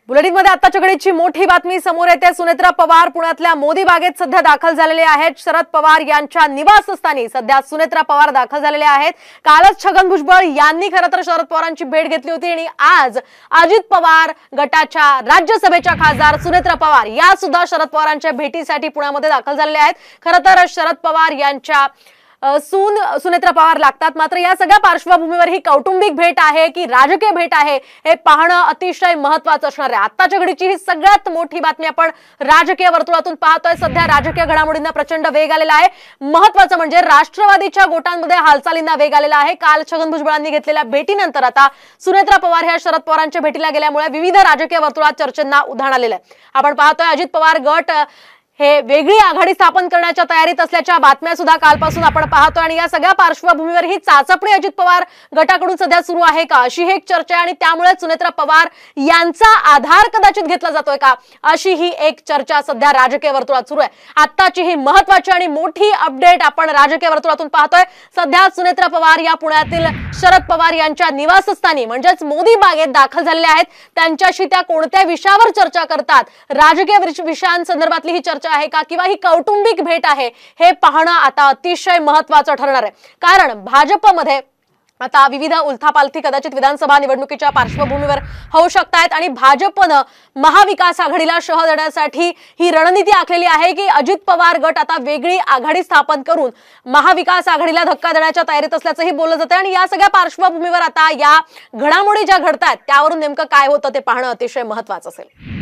बुलेटिनमध्ये आताच्या घडीची मोठी बातमी समोर येते। सुनेत्रा पवार पुण्यातल्या मोदी बागेत सध्या दाखल झालेले आहेत। शरद पवार यांच्या निवासस्थानी सध्या सुनेत्रा पवार दाखल झालेले आहेत। कालच छगन भुजबळ यांनी खरं तर शरद पवारांची भेट घेतली होती आणि आज अजित पवार गटाच्या राज्यसभेच्या खासदार सुनेत्रा पवार या सुद्धा शरद पवारांच्या भेटीसाठी पुण्यामध्ये दाखल झालेले आहेत। खरं तर शरद पवार यांच्या सुनेत्रा पवार लागतात, मात्र या सगळ्या पार्श्वभूमीवर ही कौटुंबिक भेट आहे की राजकीय भेट आहे हे पाहणं अतिशय महत्त्वाचं असणार आहे। आताच्या घडीची ही सगळ्यात मोठी बातमी आपण राजकीय वर्तुळातून पाहतोय। सध्या राजकीय घडामोडींना प्रचंड वेग आलेला आहे। महत्त्वाचं म्हणजे राष्ट्रवादीच्या गोटांमध्ये हालचालींना वेग आलेला आहे। काल छगन भुजबळांनी घेतलेल्या भेटीनंतर आता सुनेत्रा पवार ह्या शरद पवारांच्या भेटीला गेल्यामुळे विविध राजकीय वर्तुळात चर्चेंना उधाण आलेलं आहे। आपण पाहतोय अजित पवार गट हे वेगळी आघाडी स्थापन करण्याच्या तयारीत असल्याच्या बातम्या सुद्धा कालपासून आपण पाहतोय आणि या सगळ्या पार्श्वभूमीवर ही चाचपणी अजित पवार गटाकडून सध्या सुरू आहे का अशी एक चर्चा आहे आणि त्यामुळे सुनेत्रा पवार यांचा आधार कदाचित घेतला जातोय का अशी ही एक चर्चा सध्या राजकीय वर्तुळात सुरू आहे। आताची ही महत्त्वाची आणि मोठी अपडेट आपण राजकीय वर्तुळातून पाहतोय। सध्या सुनेत्रा पवार या पुण्यातील शरद पवार यांच्या निवासस्थानी म्हणजेच मोदी बागेत दाखल झालेले आहेत। त्यांच्याशी त्या कोणत्या विषयावर चर्चा करतात, राजकीय विषयांसंदर्भातली ही चर्चा आहे का किंवा ही कौटुंबिक भेट आहे हे पाहणं आता अतिशय महत्त्वाचं ठरणार आहे। कारण भाजपमध्ये आता विविध उलथापालथी कदाचित विधानसभा निवडणुकीच्या पार्श्वभूमीवर होऊ शकतात आणि भाजपनं महाविकास आघाडीला शह देण्यासाठी ही रणनीती आखलेली आहे की अजित पवार गट आता वेगळी आघाडी स्थापन करून महाविकास आघाडीला धक्का देण्याच्या तयारीत असल्याचंही बोललं जातं आणि या सगळ्या पार्श्वभूमीवर आता या घडामोडी ज्या घडतात त्यावरून नेमकं काय होतं ते पाहणं अतिशय महत्त्वाचं असेल।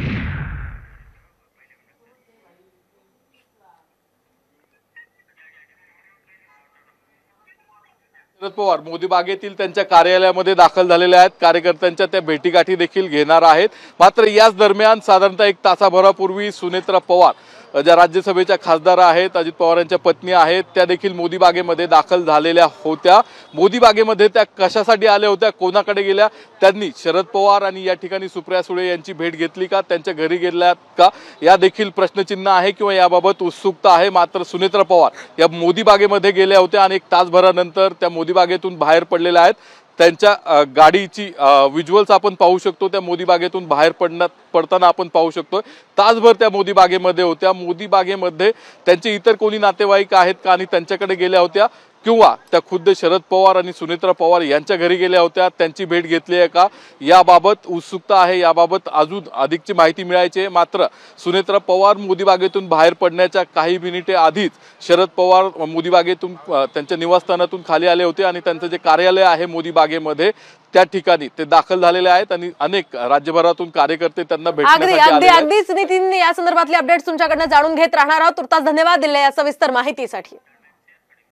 शरद पवार मोदी बागेतील त्यांच्या कार्यालयामध्ये दाखल झालेले आहेत। कार्यकर्त्यांच्या त्या भेटीगाठी देखील घेणार आहेत। मात्र याच दरम्यान साधारणतः 1 तासाभरापूर्वी सुनेत्रा पवार ज्या राज्यसभेच्या खासदार आहेत, अजित पवारांच्या पत्नी आहेत, त्या देखील मोदी बागेमध्ये दाखल झालेल्या होत्या। मोदी बागेमध्ये त्या कशासाठी आल्या होत्या, कोणाकडे गेल्या, त्यांनी शरद पवार आणि या ठिकाणी सुप्रिया सुळे यांची भेट घेतली का, त्यांच्या घरी गेल्यात का, या देखील प्रश्नचिन्ह आहे किंवा याबाबत उत्सुकता आहे। मात्र सुनेत्रा पवार या मोदी बागेमध्ये गेल्या होत्या आणि 1 तासभरानंतर त्या मोदी बागेतून बाहेर पडलेल्या आहेत। त्यांच्या गाडीची व्हिज्युअल्स आपण पाहू शकतो, त्या मोदी बागेतून बाहेर पडताना आपण पाहू शकतो। तासभर त्या मोदी बागेमध्ये होत्या। मोदी बागेमध्ये त्यांचे इतर कोणी नातेवाईक आहेत का आणि त्यांच्याकडे गेल्या होत्या किंवा त्या खुद्द शरद पवार आणि सुनेत्रा पवार यांच्या घरी गेल्या होत्या, त्यांची भेट घेतली आहे का, याबाबत उत्सुकता आहे। याबाबत अजून अधिकची माहिती मिळायची आहे। मात्र सुनेत्रा पवार मोदी बागेतून बाहेर पडण्याच्या काही मिनिटे आधीच शरद पवार मोदी बागेतून त्यांच्या निवासस्थानातून खाली आले होते आणि त्यांचं जे कार्यालय आहे मोदी बागेमध्ये त्या ठिकाणी ते दाखल झालेले आहेत आणि अनेक राज्यभरातून कार्यकर्ते त्यांना भेटण्यासाठी आले आहेत। अगदीच नितीन, या संदर्भातले अपडेट्स तुमच्याकडनं जाणून घेत राहणार आहोत। तुर्तास धन्यवाद दिले या सविस्तर माहितीसाठी।